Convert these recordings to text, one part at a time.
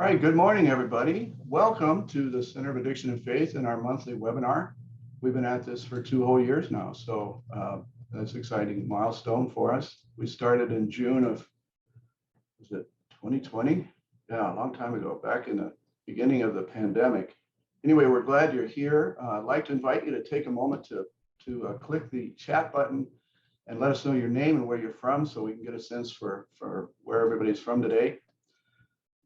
right, good morning, everybody. Welcome to the Center of Addiction and Faith and our monthly webinar. We've been at this for 2 whole years now, so that's an exciting milestone for us. We started in June of, was it 2020? Yeah, a long time ago, back in the beginning of the pandemic. Anyway, we're glad you're here. I'd like to invite you to take a moment to click the chat button and let us know your name and where you're from so we can get a sense for where everybody's from today.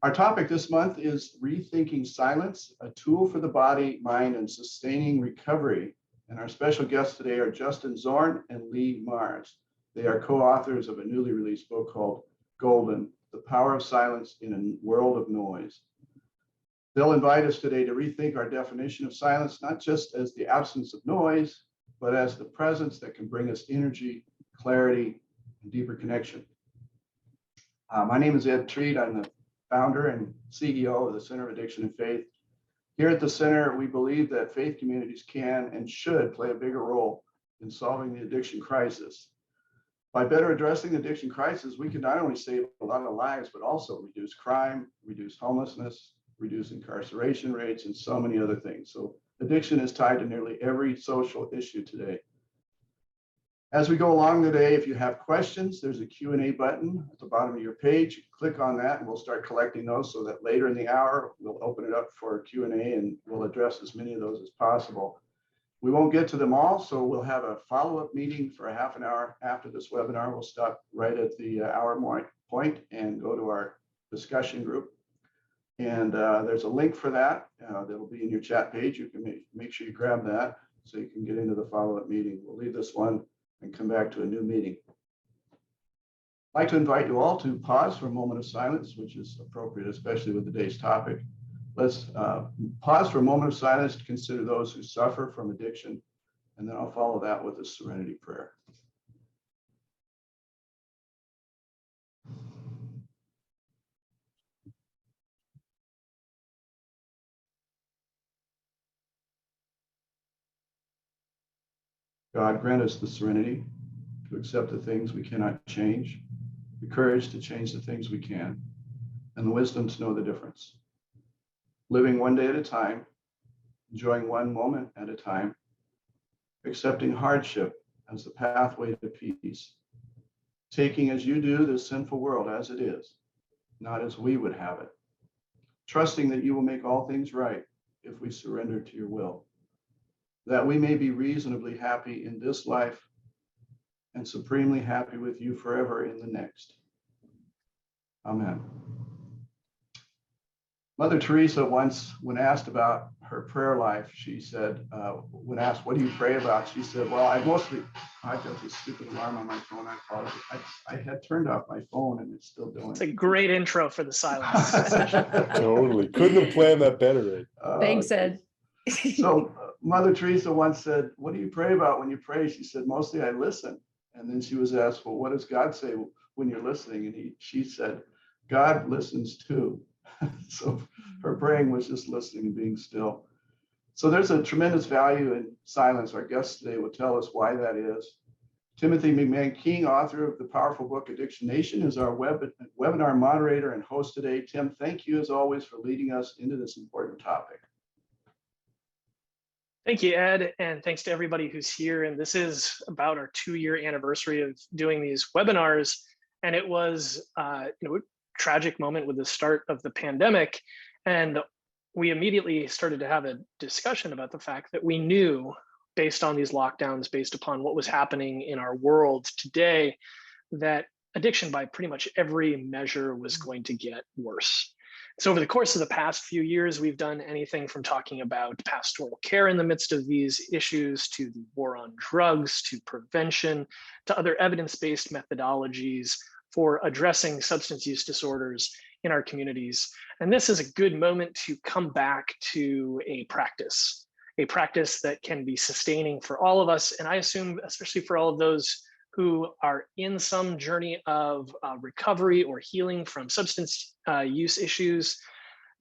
Our topic this month is Rethinking Silence, a tool for the body, mind, and sustaining recovery. And our special guests today are Justin Zorn and Leigh Marz. They are co-authors of a newly released book called Golden, The Power of Silence in a World of Noise. They'll invite us today to rethink our definition of silence, not just as the absence of noise, but as the presence that can bring us energy, clarity, and deeper connection. My name is Ed Treat. I'm the founder and CEO of the Center of Addiction and Faith. Here at the Center, we believe that faith communities can and should play a bigger role in solving the addiction crisis. By better addressing the addiction crisis, we can not only save a lot of lives, but also reduce crime, reduce homelessness, reduce incarceration rates, and so many other things. So addiction is tied to nearly every social issue today. As we go along today, if you have questions, there's a Q&A button at the bottom of your page. Click on that and we'll start collecting those so that later in the hour, we'll open it up for Q&A and we'll address as many of those as possible. We won't get to them all, so we'll have a follow-up meeting for a half an hour after this webinar. We'll stop right at the hour point and go to our discussion group. And there's a link for that that'll be in your chat page. You can make sure you grab that so you can get into the follow-up meeting. We'll leave this one and come back to a new meeting. I'd like to invite you all to pause for a moment of silence, which is appropriate, especially with today's topic. Let's pause for a moment of silence to consider those who suffer from addiction, and then I'll follow that with a serenity prayer. God, grant us the serenity to accept the things we cannot change, the courage to change the things we can, and the wisdom to know the difference. Living one day at a time, enjoying one moment at a time, accepting hardship as the pathway to peace, taking as you do this sinful world as it is, not as we would have it, trusting that you will make all things right if we surrender to your will, that we may be reasonably happy in this life and supremely happy with you forever in the next. Amen. Mother Teresa once, when asked about her prayer life, she said, when asked, what do you pray about? She said, well, I've got this stupid alarm on my phone. I apologize. I had turned off my phone and it's still doing it. It's a great intro for the silence. Totally. Couldn't have planned that better, Ed. Thanks, Ed. So Mother Teresa once said, what do you pray about when you pray? She said, mostly I listen. And then she was asked, well, what does God say when you're listening? And she said, God listens too. So her praying was just listening and being still. So there's a tremendous value in silence. Our guest today will tell us why that is. Timothy McMahon King, author of the powerful book Addiction Nation, is our webinar moderator and host today. Tim, thank you as always for leading us into this important topic. Thank you, Ed, and thanks to everybody who's here. And this is about our 2-year anniversary of doing these webinars. And it was a tragic moment with the start of the pandemic. And we immediately started to have a discussion about the fact that we knew, based on these lockdowns, based upon what was happening in our world today, that addiction by pretty much every measure was going to get worse. So over the course of the past few years, we've done anything from talking about pastoral care in the midst of these issues, to the war on drugs, to prevention, to other evidence-based methodologies for addressing substance use disorders in our communities. And this is a good moment to come back to a practice that can be sustaining for all of us. And I assume, especially for all of those who are in some journey of recovery or healing from substance use issues,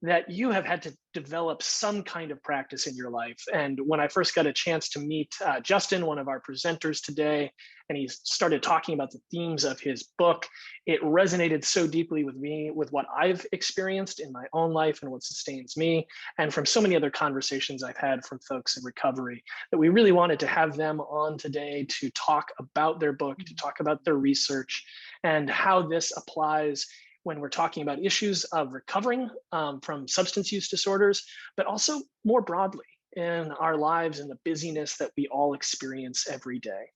that you have had to develop some kind of practice in your life. And when I first got a chance to meet Justin, one of our presenters today, and he started talking about the themes of his book, it resonated so deeply with me, with what I've experienced in my own life and what sustains me, and from so many other conversations I've had from folks in recovery, that we really wanted to have them on today to talk about their book, to talk about their research, and how this applies when we're talking about issues of recovering from substance use disorders, but also more broadly in our lives and the busyness that we all experience every day.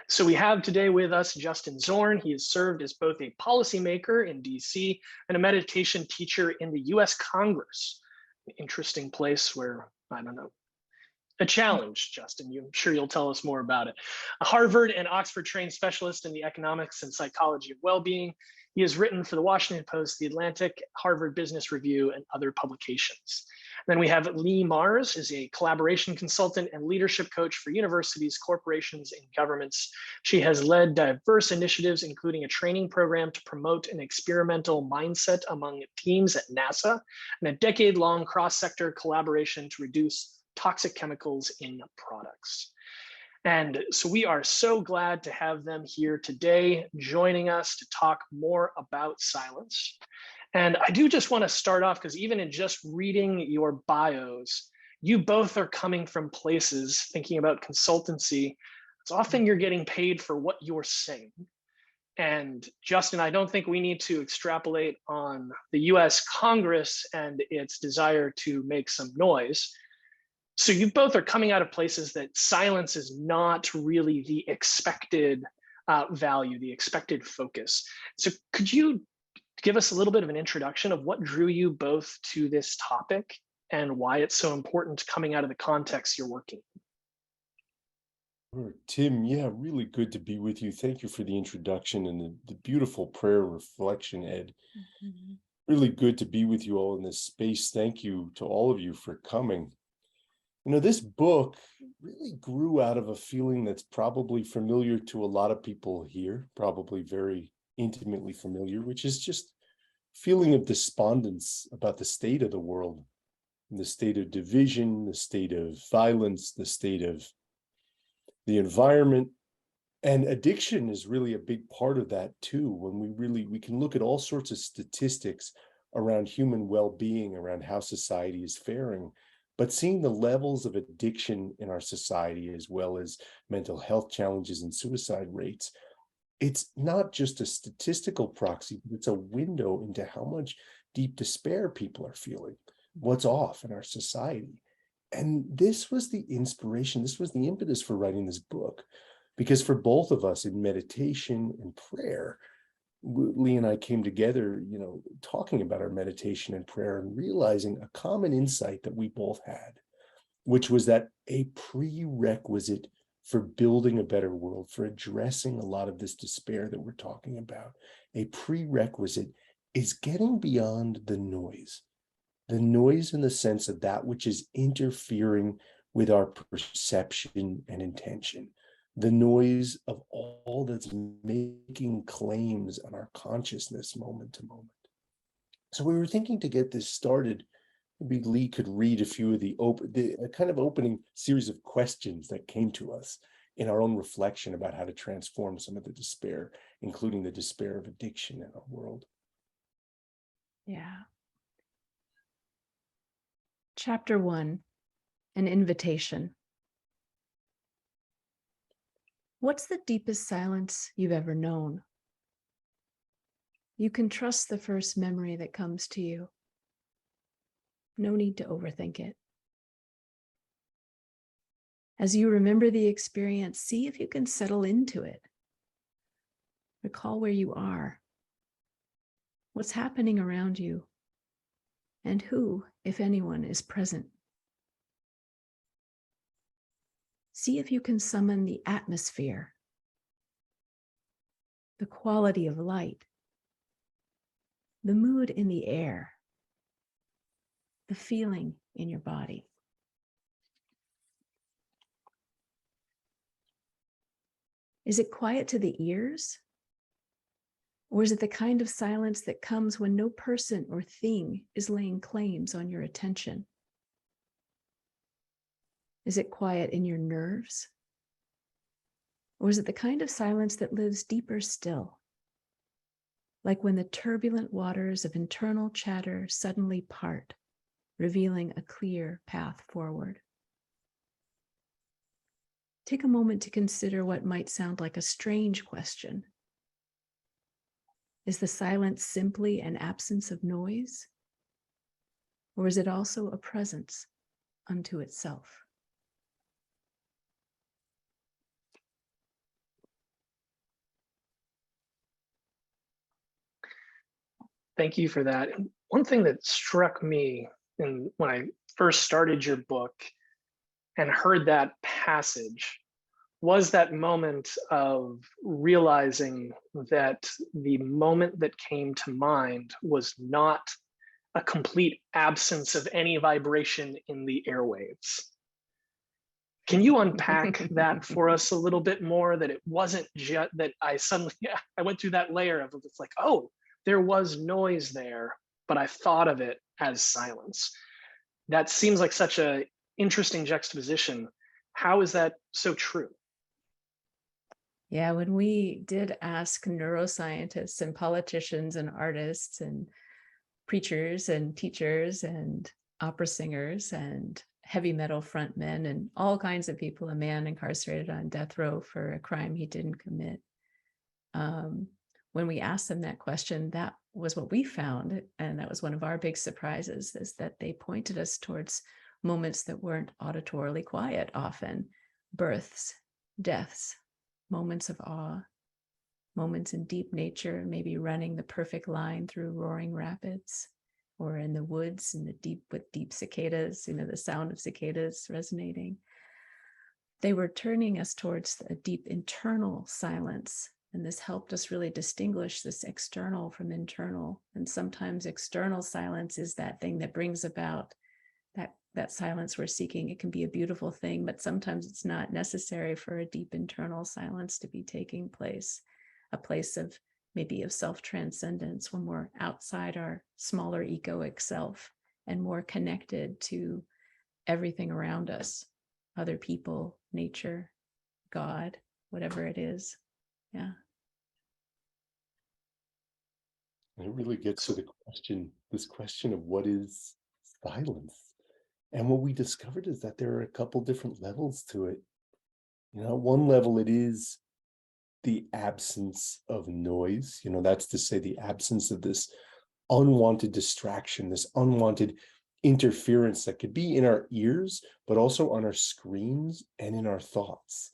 So we have today with us Justin Zorn. He has served as both a policymaker in DC and a meditation teacher in the US Congress. An interesting place where, I don't know, a challenge, Justin. I'm sure you'll tell us more about it. A Harvard and Oxford trained specialist in the economics and psychology of well-being. He has written for the Washington Post, The Atlantic, Harvard Business Review, and other publications. Then we have Leigh Marz, is a collaboration consultant and leadership coach for universities, corporations, and governments. She has led diverse initiatives, including a training program to promote an experimental mindset among teams at NASA, and a decade-long cross-sector collaboration to reduce toxic chemicals in products. And so we are so glad to have them here today, joining us to talk more about silence. And I do just want to start off, because even in just reading your bios, you both are coming from places, thinking about consultancy, it's often you're getting paid for what you're saying. And Justin, I don't think we need to extrapolate on the US Congress and its desire to make some noise. So you both are coming out of places that silence is not really the expected value, the expected focus. So could you give us a little bit of an introduction of what drew you both to this topic and why it's so important coming out of the context you're working in? Sure. Tim, yeah, really good to be with you. Thank you for the introduction and the beautiful prayer reflection, Ed. Mm-hmm. Really good to be with you all in this space. Thank you to all of you for coming. You know, this book really grew out of a feeling that's probably familiar to a lot of people here, probably very intimately familiar, which is just feeling of despondence about the state of the world, the state of division, the state of violence, the state of the environment. And addiction is really a big part of that too. When we can look at all sorts of statistics around human well-being, around how society is faring, but seeing the levels of addiction in our society, as well as mental health challenges and suicide rates, it's not just a statistical proxy, but it's a window into how much deep despair people are feeling, what's off in our society. And this was the inspiration, this was the impetus for writing this book, because for both of us in meditation and prayer, Leigh and I came together, talking about our meditation and prayer and realizing a common insight that we both had, which was that a prerequisite for building a better world, for addressing a lot of this despair that we're talking about, a prerequisite is getting beyond the noise in the sense of that which is interfering with our perception and intention. The noise of all that's making claims on our consciousness moment to moment. So we were thinking to get this started, maybe Leigh could read a few of the kind of opening series of questions that came to us in our own reflection about how to transform some of the despair, including the despair of addiction in our world. Yeah. Chapter 1, an invitation. What's the deepest silence you've ever known? You can trust the first memory that comes to you. No need to overthink it. As you remember the experience, see if you can settle into it. Recall where you are, what's happening around you, and who, if anyone, is present. See if you can summon the atmosphere, the quality of light, the mood in the air, the feeling in your body. Is it quiet to the ears? Or is it the kind of silence that comes when no person or thing is laying claims on your attention? Is it quiet in your nerves? Or is it the kind of silence that lives deeper still? Like when the turbulent waters of internal chatter suddenly part, revealing a clear path forward. Take a moment to consider what might sound like a strange question. Is the silence simply an absence of noise? Or is it also a presence unto itself? Thank you for that. And one thing that struck me when I first started your book and heard that passage was that moment of realizing that the moment that came to mind was not a complete absence of any vibration in the airwaves. Can you unpack that for us a little bit more? That it wasn't just that I suddenly, I went through that layer of it's like, oh, there was noise there, but I thought of it as silence. That seems like such an interesting juxtaposition. How is that so true? Yeah, when we did ask neuroscientists and politicians and artists and preachers and teachers and opera singers and heavy metal frontmen and all kinds of people, a man incarcerated on death row for a crime he didn't commit. When we asked them that question, that was what we found. And that was one of our big surprises, is that they pointed us towards moments that weren't auditorily quiet often. Births, deaths, moments of awe, moments in deep nature, maybe running the perfect line through roaring rapids, or in the woods in the deep with deep cicadas, the sound of cicadas resonating. They were turning us towards a deep internal silence. And this helped us really distinguish this external from internal. And sometimes external silence is that thing that brings about that silence we're seeking. It can be a beautiful thing, but sometimes it's not necessary for a deep internal silence to be taking place, a place of maybe of self-transcendence when we're outside our smaller egoic self and more connected to everything around us, other people, nature, God, whatever it is. Yeah. And it really gets to this question of what is silence. And what we discovered is that there are a couple different levels to it. At one level, it is the absence of noise. That's to say the absence of this unwanted distraction, this unwanted interference that could be in our ears, but also on our screens and in our thoughts.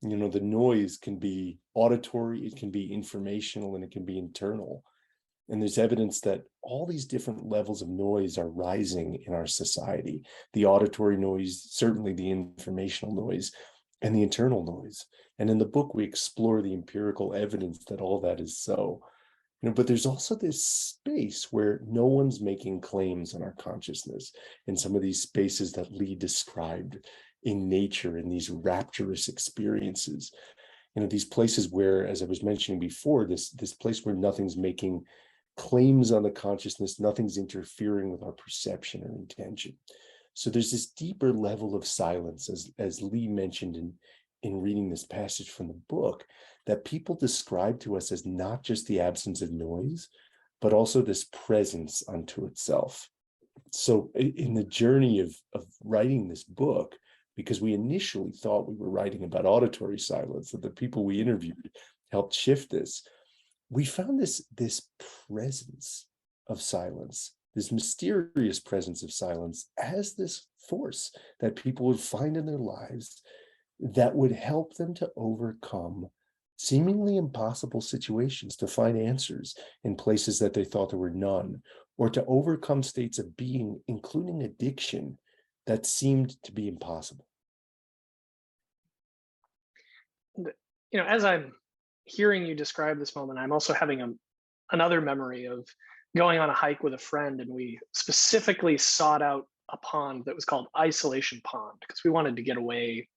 The noise can be auditory, it can be informational, and it can be internal. And there's evidence that all these different levels of noise are rising in our society. The auditory noise, certainly the informational noise, and the internal noise. And in the book, we explore the empirical evidence that all that is so. But there's also this space where no one's making claims on our consciousness. In some of these spaces that Leigh described in nature, in these rapturous experiences. These places where, as I was mentioning before, this place where nothing's making claims on the consciousness, nothing's interfering with our perception or intention. So there's this deeper level of silence, as Leigh mentioned in reading this passage from the book, that people describe to us as not just the absence of noise, but also this presence unto itself. So in the journey of writing this book, because we initially thought we were writing about auditory silence, that the people we interviewed helped shift this, we found this presence of silence, this mysterious presence of silence as this force that people would find in their lives that would help them to overcome seemingly impossible situations, to find answers in places that they thought there were none, or to overcome states of being, including addiction, that seemed to be impossible. As I'm hearing you describe this moment, I'm also having another memory of going on a hike with a friend, and we specifically sought out a pond that was called Isolation Pond because we wanted to get away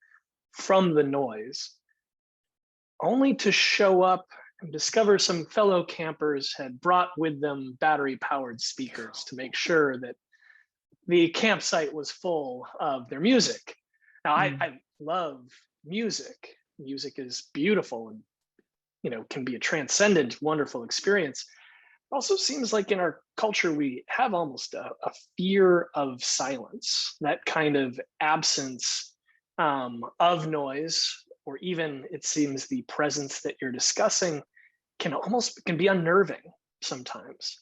from the noise, only to show up and discover some fellow campers had brought with them battery-powered speakers to make sure that the campsite was full of their music. Now, I love music. Music is beautiful and, can be a transcendent, wonderful experience. It also seems like in our culture, we have almost a fear of silence, that kind of absence of noise, or even it seems the presence that you're discussing can be unnerving sometimes.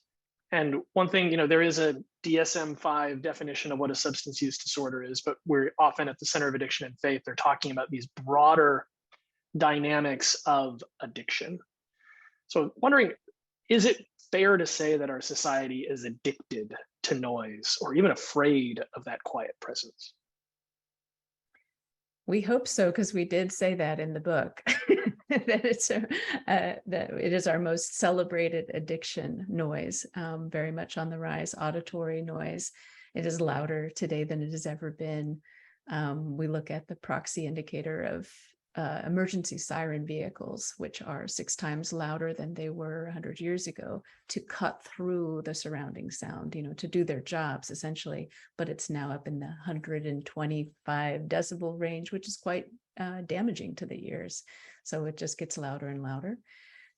And one thing, there is a DSM-5 definition of what a substance use disorder is, but we're often at the Center of Addiction and Faith, they're talking about these broader dynamics of addiction. So wondering, is it fair to say that our society is addicted to noise or even afraid of that quiet presence? We hope so, because we did say that in the book, that it is our most celebrated addiction, noise, very much on the rise, auditory noise. It is louder today than it has ever been. We look at the proxy indicator of emergency siren vehicles, which are 6 times louder than they were 100 years ago, to cut through the surrounding sound, to do their jobs essentially. But it's now up in the 125 decibel range, which is quite damaging to the ears. So it just gets louder and louder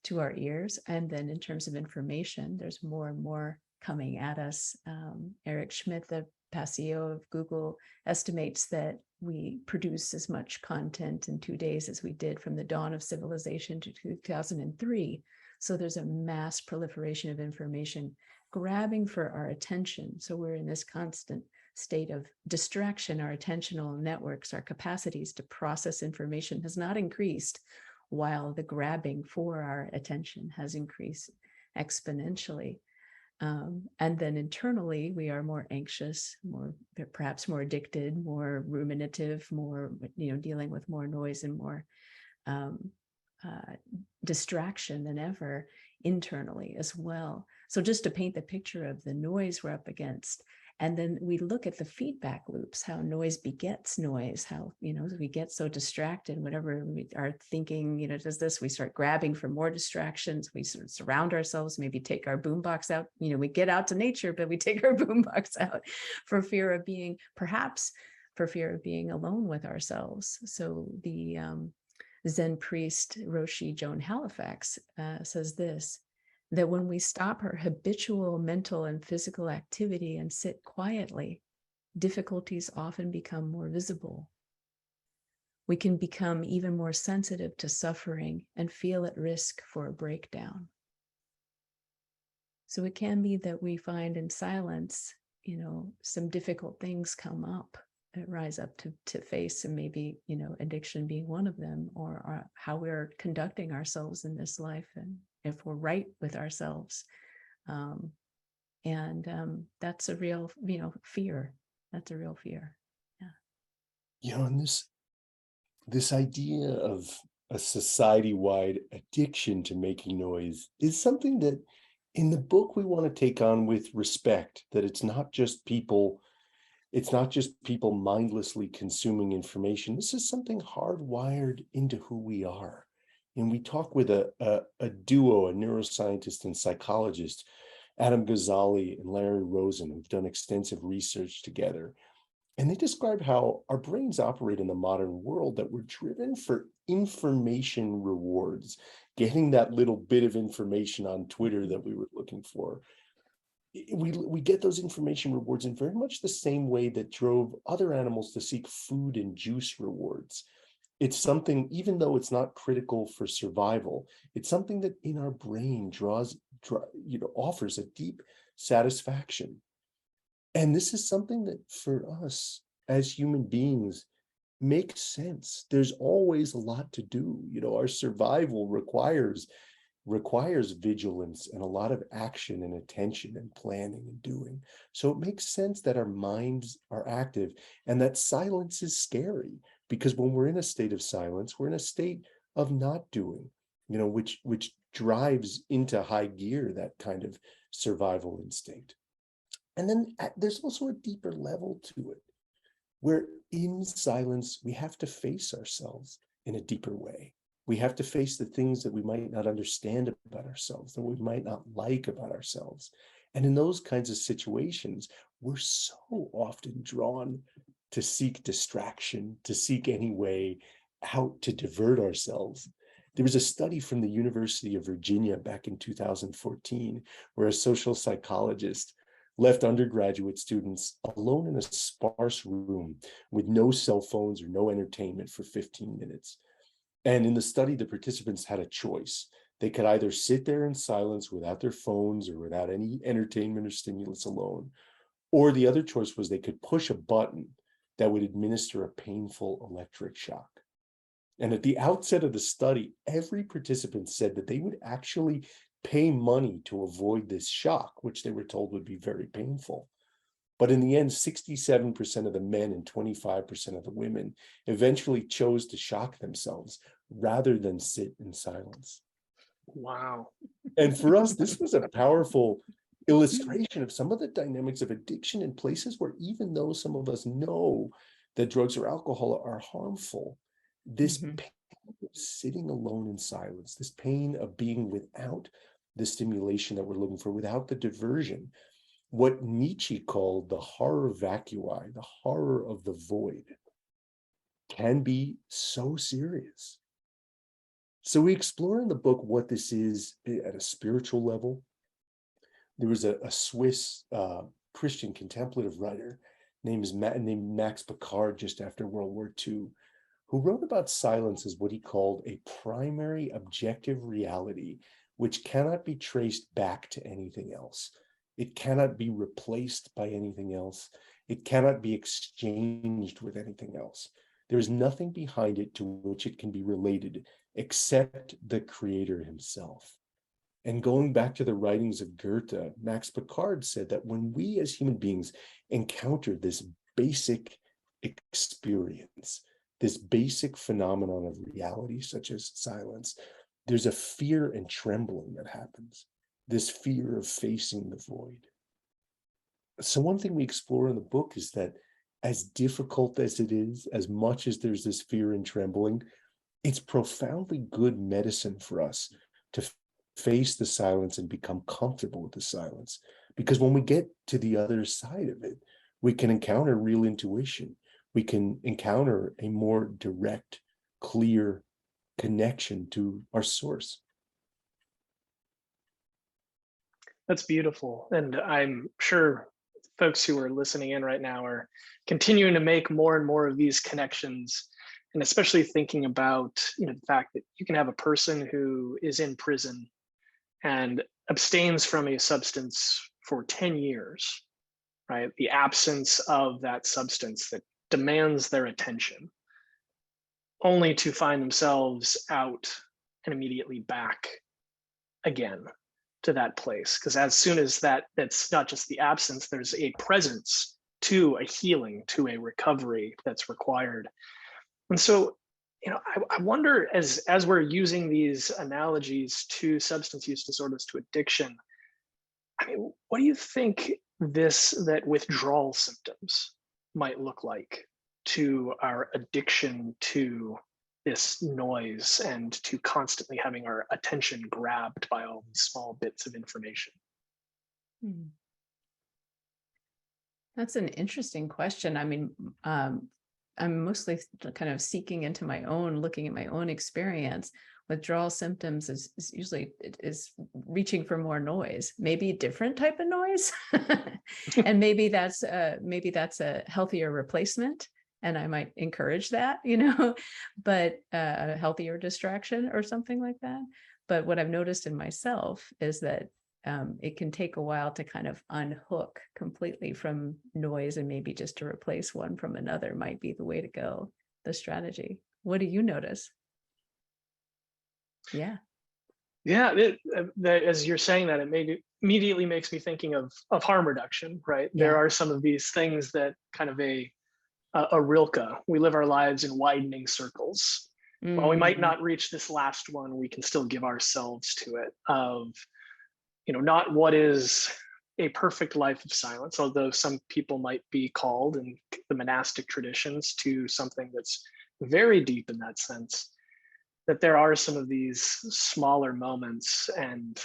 to our ears. And then in terms of information, there's more and more coming at us. Eric Schmidt, the CEO of Google, estimates that we produce as much content in 2 days as we did from the dawn of civilization to 2003. So there's a mass proliferation of information grabbing for our attention. So we're in this constant state of distraction. Our attentional networks, our capacities to process information has not increased, while the grabbing for our attention has increased exponentially. And then internally, we are more anxious, perhaps more addicted, more ruminative, more, dealing with more noise and more distraction than ever internally as well. So just to paint the picture of the noise we're up against. And then we look at the feedback loops, how noise begets noise, how, we get so distracted, whatever we are thinking, does this, we start grabbing for more distractions. We sort of surround ourselves, maybe take our boombox out, we get out to nature, but we take our boombox out for fear of being, perhaps for fear of being alone with ourselves. So the Zen priest, Roshi Joan Halifax, says this, that when we stop our habitual mental and physical activity and sit quietly, difficulties often become more visible. We can become even more sensitive to suffering and feel at risk for a breakdown. So it can be that we find in silence, some difficult things come up that rise up to face, and maybe, addiction being one of them, or how we're conducting ourselves in this life, and if we're right with ourselves. That's a real, fear. That's a real fear. Yeah. And this idea of a society-wide addiction to making noise is something that in the book we want to take on with respect, that it's not just people mindlessly consuming information. This is something hardwired into who we are. And we talk with a duo, a neuroscientist and psychologist, Adam Ghazali and Larry Rosen, who've done extensive research together. And they describe how our brains operate in the modern world, that we're driven for information rewards, getting that little bit of information on Twitter that we were looking for. We get those information rewards in very much the same way that drove other animals to seek food and juice rewards. It's something, even though it's not critical for survival, it's something that in our brain offers a deep satisfaction. And this is something that for us as human beings makes sense. There's always a lot to do. Our survival requires vigilance and a lot of action and attention and planning and doing. So it makes sense that our minds are active, and that silence is scary, because when we're in a state of silence, we're in a state of not doing, which drives into high gear that kind of survival instinct. And then there's also a deeper level to it, where in silence, we have to face ourselves in a deeper way. We have to face the things that we might not understand about ourselves, that we might not like about ourselves. And in those kinds of situations, we're so often drawn to seek distraction, to seek any way out to divert ourselves. There was a study from the University of Virginia back in 2014, where a social psychologist left undergraduate students alone in a sparse room with no cell phones or no entertainment for 15 minutes. And in the study, the participants had a choice. They could either sit there in silence without their phones or without any entertainment or stimulus alone, or the other choice was they could push a button that would administer a painful electric shock. And at the outset of the study, every participant said that they would actually pay money to avoid this shock, which they were told would be very painful. But in the end, 67% of the men and 25% of the women eventually chose to shock themselves rather than sit in silence. Wow. And for us, this was a powerful illustration of some of the dynamics of addiction in places where, even though some of us know that drugs or alcohol are harmful, this pain of sitting alone in silence, this pain of being without the stimulation that we're looking for, without the diversion, what Nietzsche called the horror vacui, the horror of the void, can be so serious. So we explore in the book what this is at a spiritual level. There was a Swiss Christian contemplative writer named Max Picard just after World War II, who wrote about silence as what he called a primary objective reality, which cannot be traced back to anything else. It cannot be replaced by anything else. It cannot be exchanged with anything else. There is nothing behind it to which it can be related except the creator himself. And going back to the writings of Goethe, Max Picard said that when we as human beings encounter this basic experience, this basic phenomenon of reality, such as silence, there's a fear and trembling that happens, this fear of facing the void. So one thing we explore in the book is that as difficult as it is, as much as there's this fear and trembling, it's profoundly good medicine for us to face the silence and become comfortable with the silence. Because when we get to the other side of it, we can encounter real intuition. We can encounter a more direct, clear connection to our source. That's beautiful. And I'm sure folks who are listening in right now are continuing to make more and more of these connections, and especially thinking about, the fact that you can have a person who is in prison and abstains from a substance for 10 years, right? The absence of that substance that demands their attention, only to find themselves out and immediately back again to that place. Because as soon as that's not just the absence, there's a presence to a healing, to a recovery that's required. And so, I wonder, as we're using these analogies to substance use disorders, to addiction, what do you think that withdrawal symptoms might look like to our addiction to this noise and to constantly having our attention grabbed by all these small bits of information? That's an interesting question. I'm mostly kind of seeking into my own, looking at my own experience. Withdrawal symptoms is usually reaching for more noise, maybe a different type of noise, and maybe that's a healthier replacement, and I might encourage that, but a healthier distraction or something like that. But what I've noticed in myself is that it can take a while to kind of unhook completely from noise, and maybe just to replace one from another might be the way to go, the strategy. What do you notice? Yeah, as you're saying that, it immediately makes me thinking of harm reduction, right? Yeah. There are some of these things that kind of a Rilke, we live our lives in widening circles. While we might not reach this last one, we can still give ourselves to it of, not what is a perfect life of silence, although some people might be called in the monastic traditions to something that's very deep in that sense. that there are some of these smaller moments. And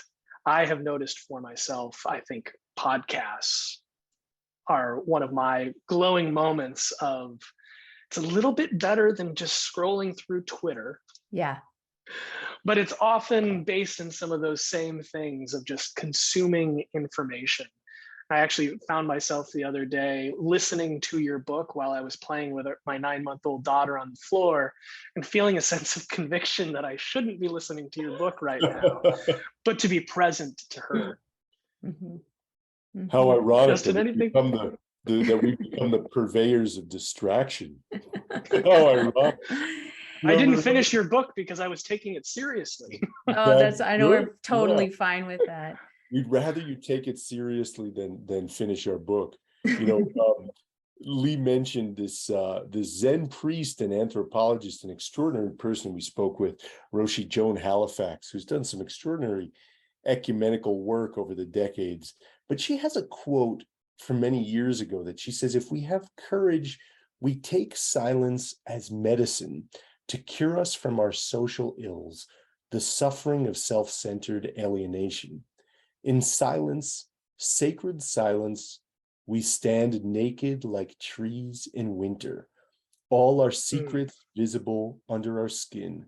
I have noticed for myself, I think podcasts are one of my glowing moments of, it's a little bit better than just scrolling through Twitter. Yeah. But it's often based in some of those same things of just consuming information. I actually found myself the other day listening to your book while I was playing with my 9-month-old daughter on the floor and feeling a sense of conviction that I shouldn't be listening to your book right now, but to be present to her. Mm-hmm. How ironic Just in that anything. that we become the purveyors of distraction. How ironic. I didn't finish your book because I was taking it seriously. Oh, I know good. we're totally Yeah. fine with that. We'd rather you take it seriously than finish our book. Leigh mentioned this Zen priest and anthropologist, an extraordinary person we spoke with, Roshi Joan Halifax, who's done some extraordinary ecumenical work over the decades. But she has a quote from many years ago that she says, if we have courage, we take silence as medicine to cure us from our social ills, the suffering of self-centered alienation. In silence, sacred silence, we stand naked like trees in winter, all our secrets visible under our skin.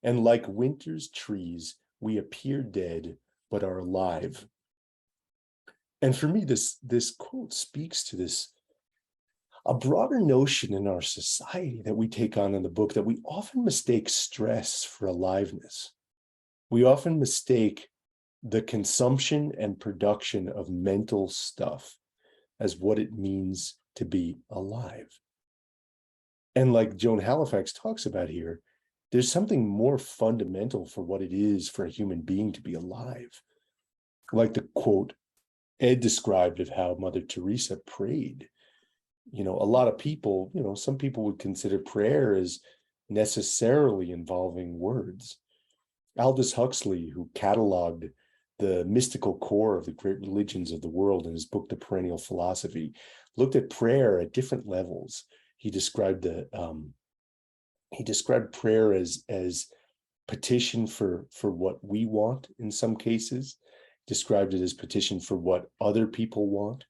And like winter's trees, we appear dead, but are alive. And for me, this quote speaks to a broader notion in our society that we take on in the book, that we often mistake stress for aliveness. We often mistake the consumption and production of mental stuff as what it means to be alive. And like Joan Halifax talks about here, there's something more fundamental for what it is for a human being to be alive. Like the quote Ed described of how Mother Teresa prayed. A lot of people, some people would consider prayer as necessarily involving words. Aldous Huxley, who cataloged the mystical core of the great religions of the world in his book, The Perennial Philosophy, looked at prayer at different levels. He described prayer as petition for what we want in some cases, described it as petition for what other people want.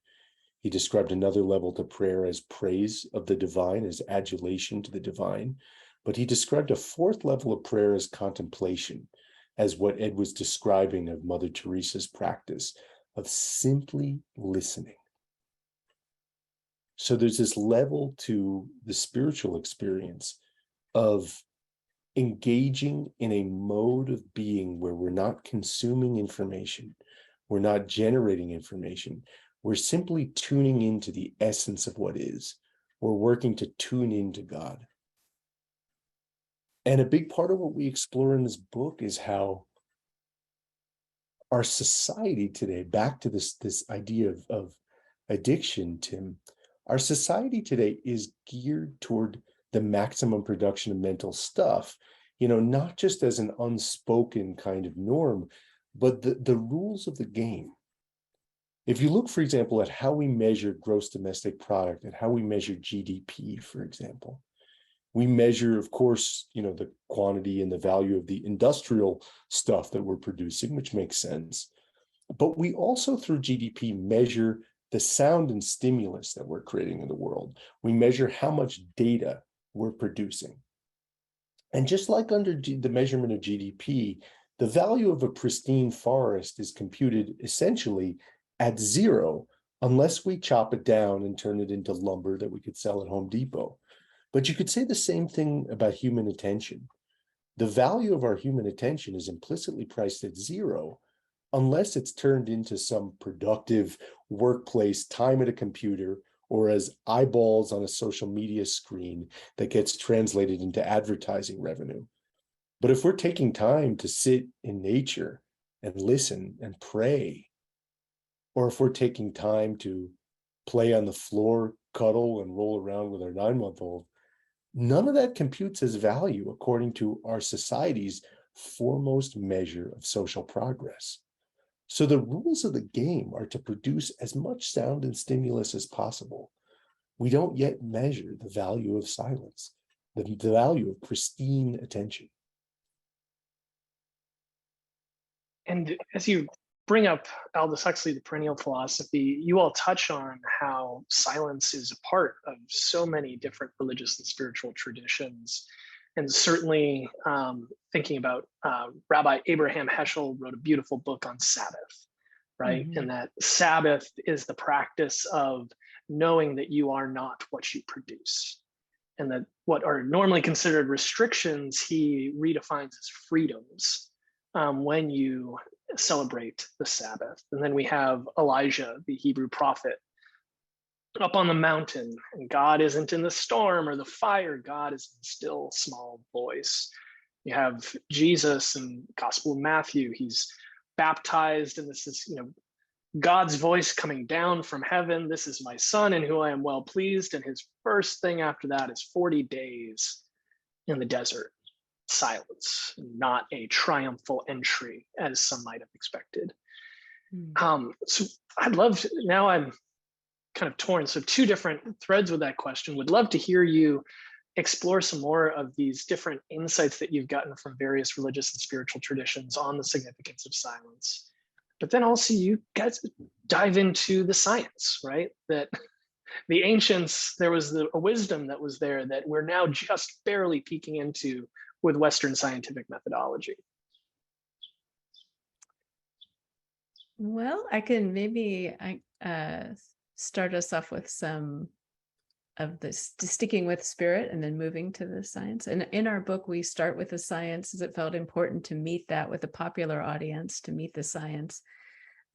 He described another level to prayer as praise of the divine, as adulation to the divine. But he described a fourth level of prayer as contemplation, as what Ed was describing of Mother Teresa's practice of simply listening. So there's this level to the spiritual experience of engaging in a mode of being where we're not consuming information, we're not generating information, we're simply tuning into the essence of what is. We're working to tune into God. And a big part of what we explore in this book is how our society today, back to this idea of addiction, Tim, our society today is geared toward the maximum production of mental stuff, not just as an unspoken kind of norm, but the rules of the game. If you look, for example, at how we measure gross domestic product and how we measure GDP, for example, we measure, of course, the quantity and the value of the industrial stuff that we're producing, which makes sense. But we also, through GDP, measure the sound and stimulus that we're creating in the world. We measure how much data we're producing. And just like under the measurement of GDP, the value of a pristine forest is computed essentially at zero, unless we chop it down and turn it into lumber that we could sell at Home Depot. But you could say the same thing about human attention. The value of our human attention is implicitly priced at zero, unless it's turned into some productive workplace, time at a computer, or as eyeballs on a social media screen that gets translated into advertising revenue. But if we're taking time to sit in nature and listen and pray, or if we're taking time to play on the floor, cuddle, and roll around with our 9-month-old, none of that computes as value according to our society's foremost measure of social progress. So the rules of the game are to produce as much sound and stimulus as possible. We don't yet measure the value of silence, the value of pristine attention. And as you bring up Aldous Huxley, the perennial philosophy, you all touch on how silence is a part of so many different religious and spiritual traditions. And certainly thinking about Rabbi Abraham Heschel wrote a beautiful book on Sabbath, right? Mhm. And that Sabbath is the practice of knowing that you are not what you produce. And that what are normally considered restrictions, he redefines as freedoms when you celebrate the Sabbath. And then we have Elijah, the Hebrew prophet, up on the mountain, and God isn't in the storm or the fire, God is in still small voice. You have Jesus in Gospel of Matthew, he's baptized, and this is, God's voice coming down from heaven. This is my son in whom I am well pleased. And his first thing after that is 40 days in the desert, silence, not a triumphal entry as some might have expected. So I'd love to, now I'm kind of torn. So two different threads with that question. Would love to hear you explore some more of these different insights that you've gotten from various religious and spiritual traditions on the significance of silence. But then also you guys dive into the science, right? That the ancients, there was a wisdom that was there that we're now just barely peeking into with Western scientific methodology. Well, I can maybe start us off with some of this, sticking with spirit and then moving to the science. And in our book, we start with the science, as it felt important to meet that with a popular audience, to meet the science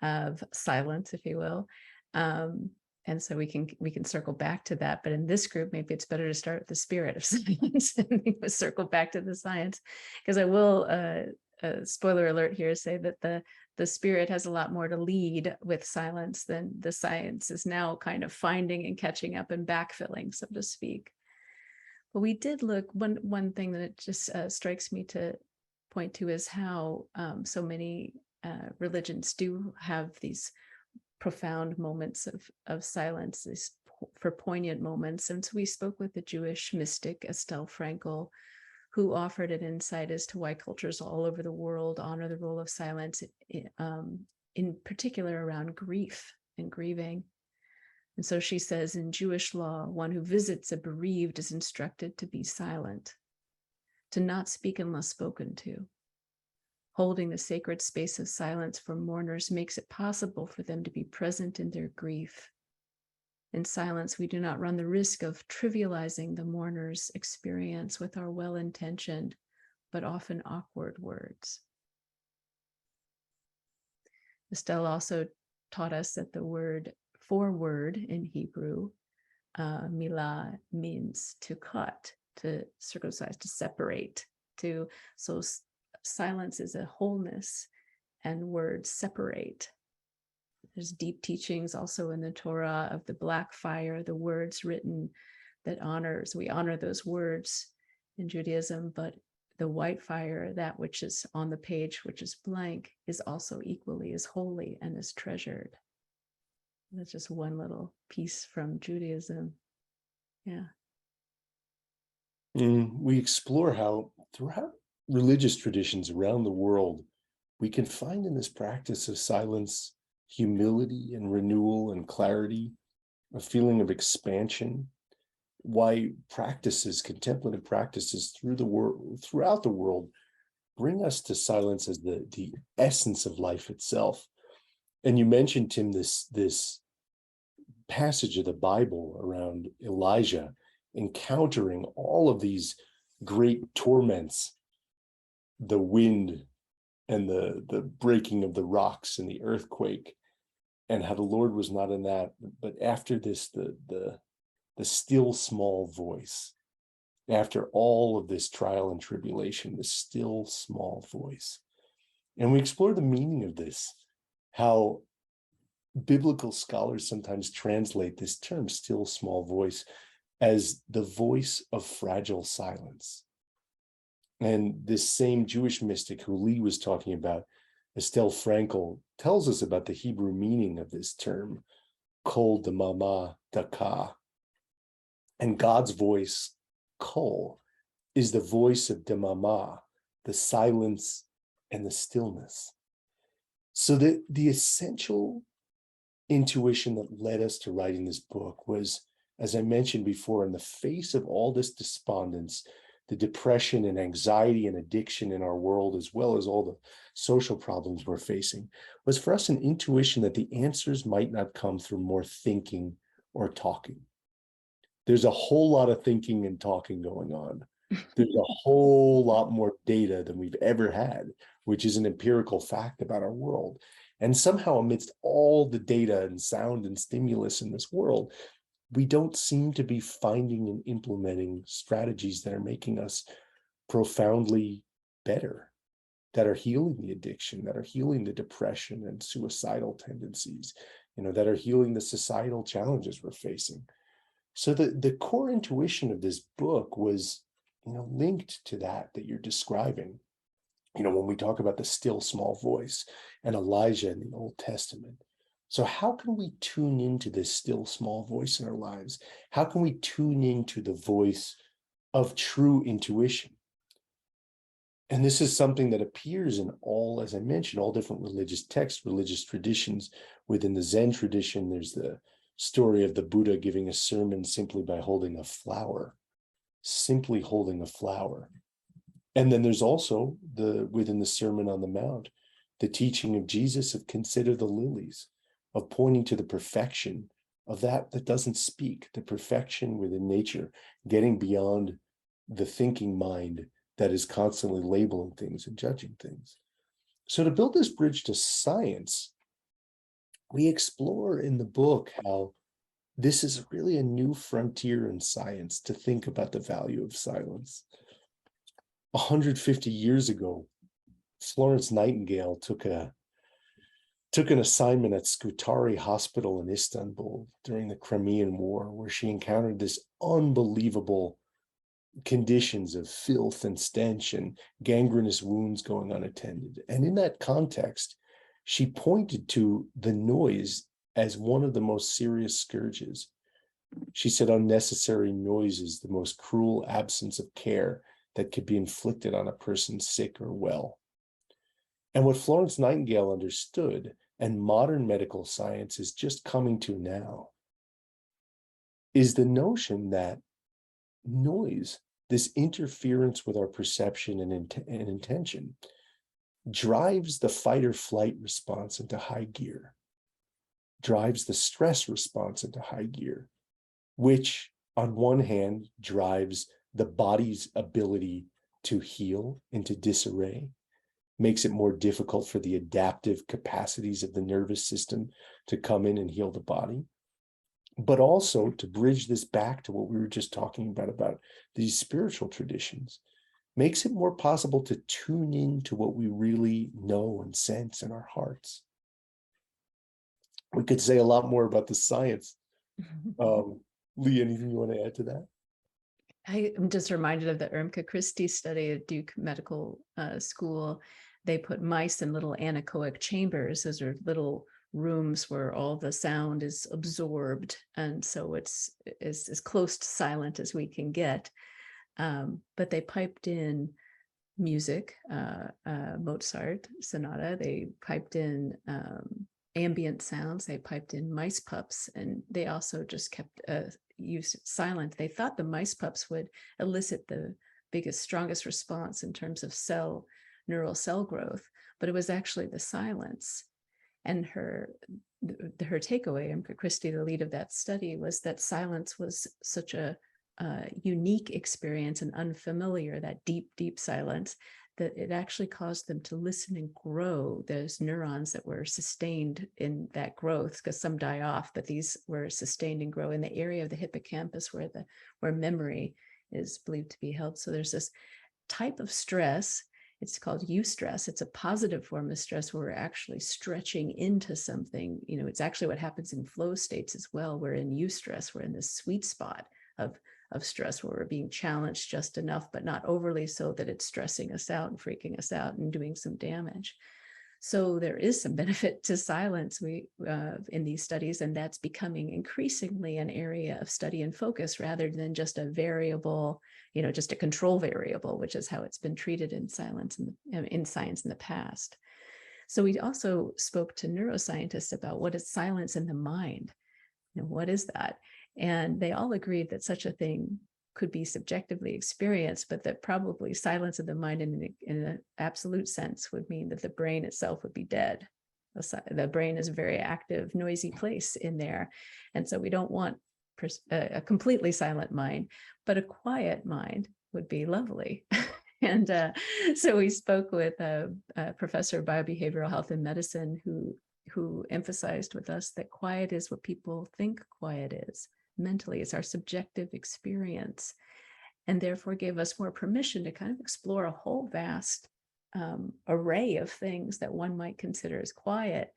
of silence, if you will. And so we can circle back to that. But in this group, maybe it's better to start with the spirit of silence and circle back to the science, because I will, spoiler alert here, say that the spirit has a lot more to lead with silence than the science is now kind of finding and catching up and backfilling, so to speak. But we did look, one thing that it just strikes me to point to is how so many religions do have these profound moments of silence, these for poignant moments. And so we spoke with the Jewish mystic Estelle Frankel, who offered an insight as to why cultures all over the world honor the role of silence, in particular around grief and grieving. And so she says, in Jewish law, one who visits a bereaved is instructed to be silent, to not speak unless spoken to. Holding the sacred space of silence for mourners makes it possible for them to be present in their grief. In silence, we do not run the risk of trivializing the mourner's experience with our well-intentioned, but often awkward words. Estelle also taught us that the word for word in Hebrew, milah, means to cut, to circumcise, to separate, so silence is a wholeness, and words separate. There's deep teachings also in the Torah of the black fire, the words written that we honor those words in Judaism, but the white fire, that which is on the page, which is blank, is also equally as holy and as treasured. That's just one little piece from Judaism. Yeah. We explore how throughout religious traditions around the world, we can find in this practice of silence humility and renewal and clarity, a feeling of expansion, why contemplative practices throughout the world, bring us to silence as the essence of life itself. And you mentioned, Tim, this passage of the Bible around Elijah encountering all of these great torments, the wind and the breaking of the rocks and the earthquake, and how the Lord was not in that, but after this, the still small voice, after all of this trial and tribulation, the still small voice. And we explore the meaning of this, how biblical scholars sometimes translate this term, still small voice, as the voice of fragile silence. And this same Jewish mystic who Leigh was talking about, Estelle Frankel, tells us about the Hebrew meaning of this term, kol damama daka. And God's voice, kol, is the voice of damama, the silence and the stillness. So the essential intuition that led us to writing this book was, as I mentioned before, in the face of all this despondence, the depression and anxiety and addiction in our world, as well as all the social problems we're facing, was for us an intuition that the answers might not come through more thinking or talking. There's a whole lot of thinking and talking going on. There's a whole lot more data than we've ever had, which is an empirical fact about our world. And somehow, amidst all the data and sound and stimulus in this world, we don't seem to be finding and implementing strategies that are making us profoundly better, that are healing the addiction, that are healing the depression and suicidal tendencies, that are healing the societal challenges we're facing. So the core intuition of this book was, linked to that you're describing. When we talk about the still small voice and Elijah in the Old Testament. So how can we tune into this still small voice in our lives? How can we tune into the voice of true intuition? And this is something that appears in all, as I mentioned, all different religious texts, religious traditions. Within the Zen tradition, there's the story of the Buddha giving a sermon simply by holding a flower, simply holding a flower. And then there's also within the Sermon on the Mount, the teaching of Jesus of consider the lilies, of pointing to the perfection of that doesn't speak, the perfection within nature, getting beyond the thinking mind that is constantly labeling things and judging things. So to build this bridge to science, we explore in the book how this is really a new frontier in science to think about the value of silence. 150 years ago, Florence Nightingale took an assignment at Scutari Hospital in Istanbul during the Crimean War, where she encountered this unbelievable conditions of filth and stench and gangrenous wounds going unattended. And in that context, she pointed to the noise as one of the most serious scourges. She said unnecessary noise is the most cruel absence of care that could be inflicted on a person sick or well. And what Florence Nightingale understood, and modern medical science is just coming to now, is the notion that noise, this interference with our perception and intention, drives the fight or flight response into high gear, drives the stress response into high gear, which on one hand drives the body's ability to heal into disarray, makes it more difficult for the adaptive capacities of the nervous system to come in and heal the body. But also to bridge this back to what we were just talking about these spiritual traditions, makes it more possible to tune into what we really know and sense in our hearts. We could say a lot more about the science. Leigh, anything you want to add to that? I am just reminded of the Irmke Christie study at Duke Medical School. They put mice in little anechoic chambers. Those are little rooms where all the sound is absorbed. And so it's as close to silent as we can get. But they piped in music, Mozart sonata. They piped in ambient sounds. They piped in mice pups. And they also just kept used silent. They thought the mice pups would elicit the biggest, strongest response in terms of neural cell growth, but it was actually the silence. And her takeaway, and Christie, the lead of that study, was that silence was such a unique experience and unfamiliar, that deep, deep silence, that it actually caused them to listen and grow those neurons that were sustained in that growth, because some die off, but these were sustained and grow in the area of the hippocampus where memory is believed to be held. So there's this type of stress. It's called eustress. It's a positive form of stress where we're actually stretching into something. It's actually what happens in flow states as well. We're in eustress. We're in this sweet spot of stress where we're being challenged just enough, but not overly so that it's stressing us out and freaking us out and doing some damage. So there is some benefit to silence in these studies, and that's becoming increasingly an area of study and focus rather than just a variable, just a control variable, which is how it's been treated in science in the past. So we also spoke to neuroscientists about what is silence in the mind. What is that? And they all agreed that such a thing could be subjectively experienced, but that probably silence of the mind in an absolute sense would mean that the brain itself would be dead. The brain is a very active, noisy place in there. And so we don't want a completely silent mind, but a quiet mind would be lovely. And so we spoke with a professor of biobehavioral health and medicine who emphasized with us that quiet is what people think quiet is. Mentally, it's our subjective experience, and therefore gave us more permission to kind of explore a whole vast array of things that one might consider as quiet,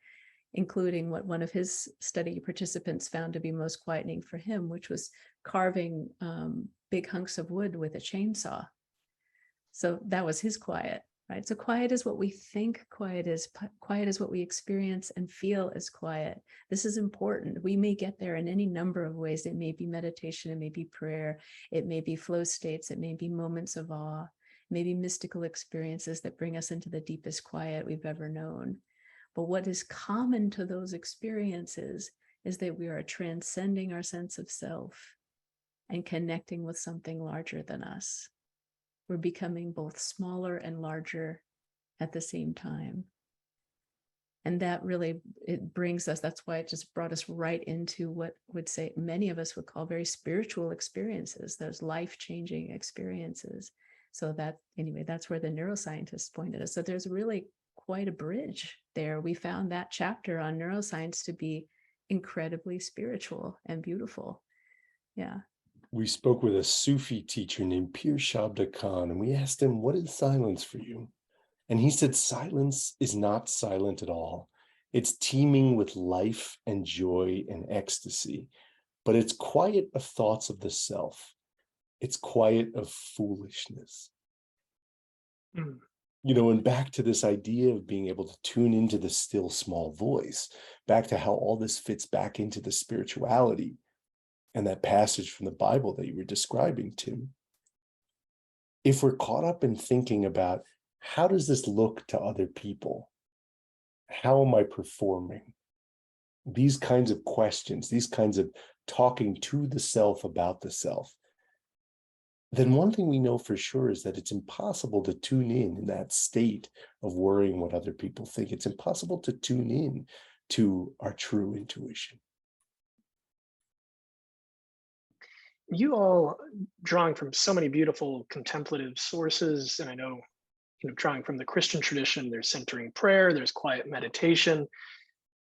including what one of his study participants found to be most quietening for him, which was carving big hunks of wood with a chainsaw. So that was his quiet. Right? So quiet is what we think quiet is. Quiet is what we experience and feel as quiet. This is important. We may get there in any number of ways. It may be meditation, it may be prayer, it may be flow states, it may be moments of awe, maybe mystical experiences that bring us into the deepest quiet we've ever known. But what is common to those experiences is that we are transcending our sense of self and connecting with something larger than us. We're becoming both smaller and larger at the same time. And that really, it brings us, that's why it just brought us right into what would say many of us would call very spiritual experiences, those life-changing experiences. So that, anyway, that's where the neuroscientists pointed us. So there's really quite a bridge there. We found that chapter on neuroscience to be incredibly spiritual and beautiful. Yeah. We spoke with a Sufi teacher named Pir Shabda Khan, and we asked him, what is silence for you? And he said, silence is not silent at all. It's teeming with life and joy and ecstasy, but it's quiet of thoughts of the self. It's quiet of foolishness. Mm. And back to this idea of being able to tune into the still small voice, back to how all this fits back into the spirituality. And that passage from the Bible that you were describing, Tim, if we're caught up in thinking about how does this look to other people? How am I performing? These kinds of questions, these kinds of talking to the self about the self, then one thing we know for sure is that it's impossible to tune in that state of worrying what other people think. It's impossible to tune in to our true intuition. You all drawing from so many beautiful contemplative sources, and I know, drawing from the Christian tradition, there's centering prayer, there's quiet meditation,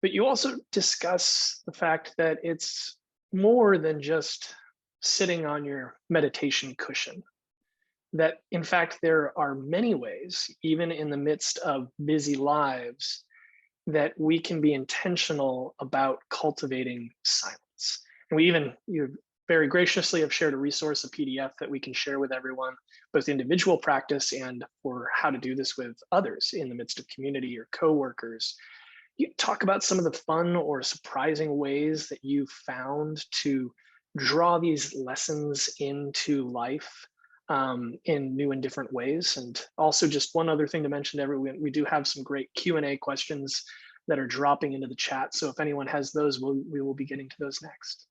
but you also discuss the fact that it's more than just sitting on your meditation cushion. That in fact, there are many ways, even in the midst of busy lives, that we can be intentional about cultivating silence. And we even, very graciously have shared a resource, a PDF that we can share with everyone, both individual practice and for how to do this with others in the midst of community or coworkers. You talk about some of the fun or surprising ways that you found to draw these lessons into life in new and different ways. And also just one other thing to mention to everyone, we do have some great Q&A questions that are dropping into the chat. So if anyone has those, we will be getting to those next.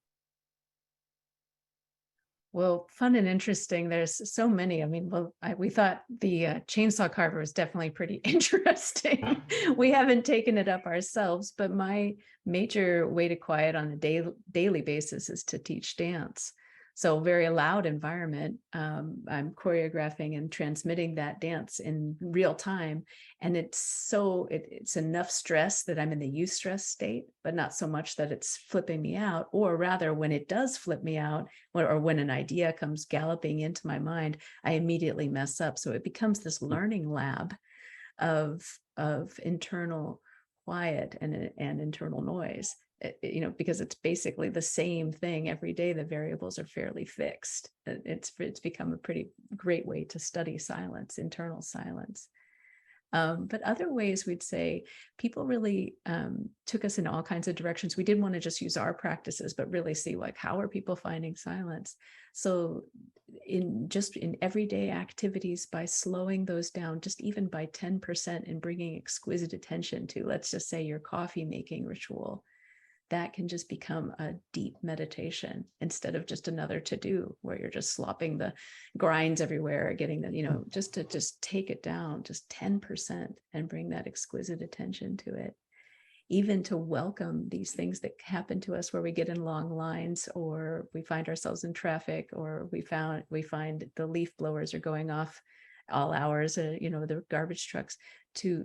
Well, fun and interesting. There's so many. I mean, we thought the chainsaw carver was definitely pretty interesting. We haven't taken it up ourselves, but my major way to quiet on a daily basis is to teach dance. So very loud environment. I'm choreographing and transmitting that dance in real time. And it's enough stress that I'm in the eustress state, but not so much that it's flipping me out, or rather when it does flip me out, or when an idea comes galloping into my mind, I immediately mess up. So it becomes this learning lab of internal quiet and internal noise. Because it's basically the same thing every day. The variables are fairly fixed. It's become a pretty great way to study silence, internal silence. But other ways we'd say people really took us in all kinds of directions. We didn't want to just use our practices, but really see like, how are people finding silence? So in everyday activities, by slowing those down, just even by 10% and bringing exquisite attention to, let's just say, your coffee making ritual, that can just become a deep meditation instead of just another to-do where you're just slopping the grinds everywhere, getting the, just to take it down just 10% and bring that exquisite attention to it. Even to welcome these things that happen to us where we get in long lines, or we find ourselves in traffic, or we find the leaf blowers are going off all hours, the garbage trucks, to